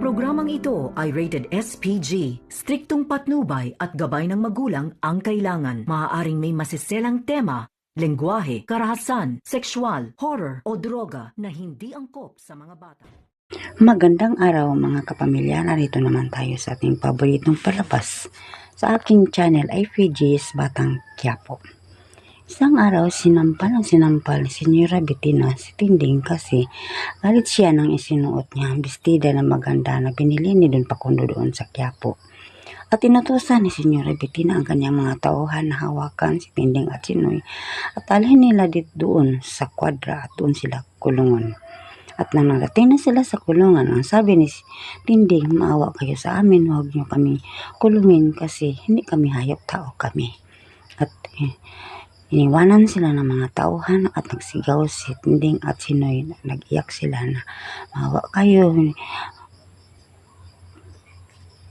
programang ito ay rated SPG. Striktong patnubay at gabay ng magulang ang kailangan. Maaaring may masiselang tema, lengguwahe, karahasan, sexual, horror o droga na hindi angkop sa mga bata. Magandang araw mga kapamilya, narito naman tayo sa ating paboritong palabas. Sa aking channel ay FG's Batang Quiapo. Isang araw sinampal ni Senyora Bettina si Tinding kasi galit siya nang isinuot niya ang bestida na maganda na binili ni Don Pakundo doon sa Quiapo. At inutusan ni Senyora Bettina ang kanyang mga tauhan na hawakan si Tinding at si Noy at alhin nila doon sa kwadra at doon sila kulungan. At nang narating na sila sa kulungan, ang sabi ni Tinding, maawa kayo sa amin, huwag niyo kami kulungin kasi hindi kami hayop, tao kami. At iniwanan sila ng mga tauhan at nagsigaw si Tinding at si Noy. Nag-iyak sila na maawa kayo.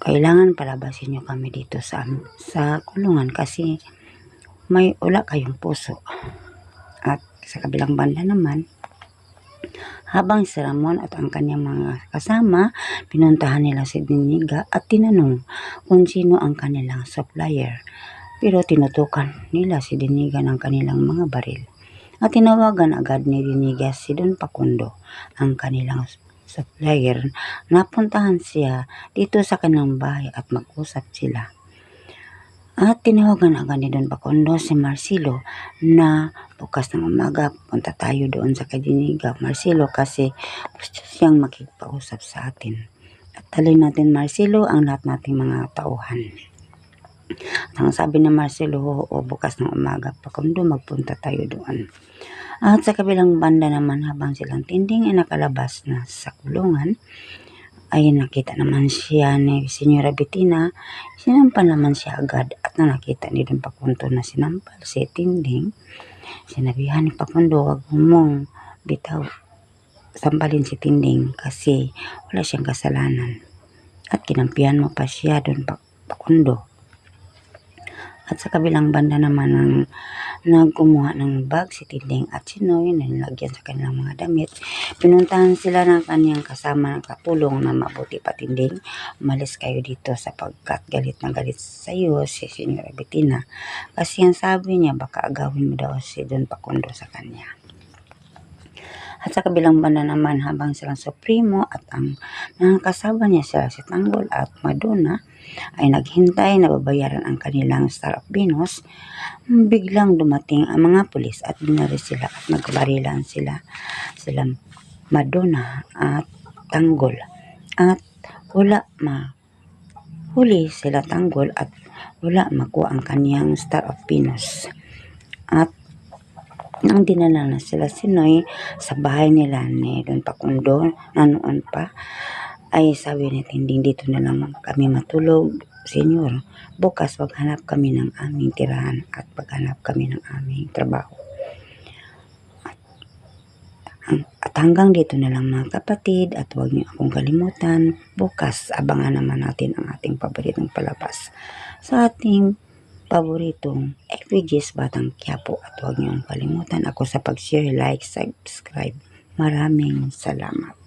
Kailangan palabasin niyo kami dito sa kulungan kasi may ula kayong puso. At sa kabilang banda naman, habang si Ramon at ang kanyang mga kasama, pinuntahan nila si Diniga at tinanong kung sino ang kanilang supplier. Pero tinutukan nila si Diniga ng kanilang mga baril. At tinawagan agad ni Diniga si Don Pakundo, ang kanilang supplier. Napuntahan siya dito sa kanilang bahay at mag-usap sila. At tinawagan agad ni Don Pakundo si Marcelo na bukas ng umaga punta tayo doon sa Diniga, Marcelo, kasi gusto siyang makipag-usap sa atin. At talin natin, Marcelo, ang lahat nating mga tauhan. At ang sabi ni Marcelo, o bukas ng umaga, Pakundo, magpunta tayo doon. At sa kabilang banda naman, habang silang Tinding ay nakalabas na sa kulungan, ay nakita naman siya ni Senyora Bettina. Sinampal naman siya agad at nang nakita ni Don Pakundo na sinampal si Tinding, sinabihan ni Pakundo, wag mong bitaw sampalin si Tinding kasi wala siyang kasalanan. At kinampihan mo pa siya, Don Pakundo. At sa kabilang banda naman, ang nagkumuha ng bag si Tinding at si Noy na nilagyan sa kanilang mga damit. Pinuntahan sila ng kanyang kasama ng kapulong na mabuti pa, Tinding, umalis kayo dito sapagkat galit na galit sa iyo si Senyora Bettina. Kasi ang sabi niya, baka agawin mo daw si Don Pakundo sa kanya. At sa kabilang banda naman, habang silang Supremo at ang mga kasama niya sila si Tanggol at Madonna ay naghintay na babayaran ang kanilang Star of Venus, biglang dumating ang mga pulis at binaril sila at nagbarilan sila Madonna at Tanggol. At wala mahuli sila Tanggol at wala makuha ang kaniyang Star of Venus. At nang dinala na sila si Noy sa bahay nila ni Don Pakundo na noon pa, ay sabi ni Tinding, dito na lang kami matulog, Senyor. Bukas maghanap kami ng aming tirahan at paghanap kami ng aming trabaho. At hanggang dito na lang mga kapatid, at huwag niyo akong kalimutan. Bukas abangan naman natin ang ating paboritong palabas sa ating paboritong FG's Batang Quiapo. At huwag niyo kalimutan ako sa pag-share, like, subscribe. Maraming salamat.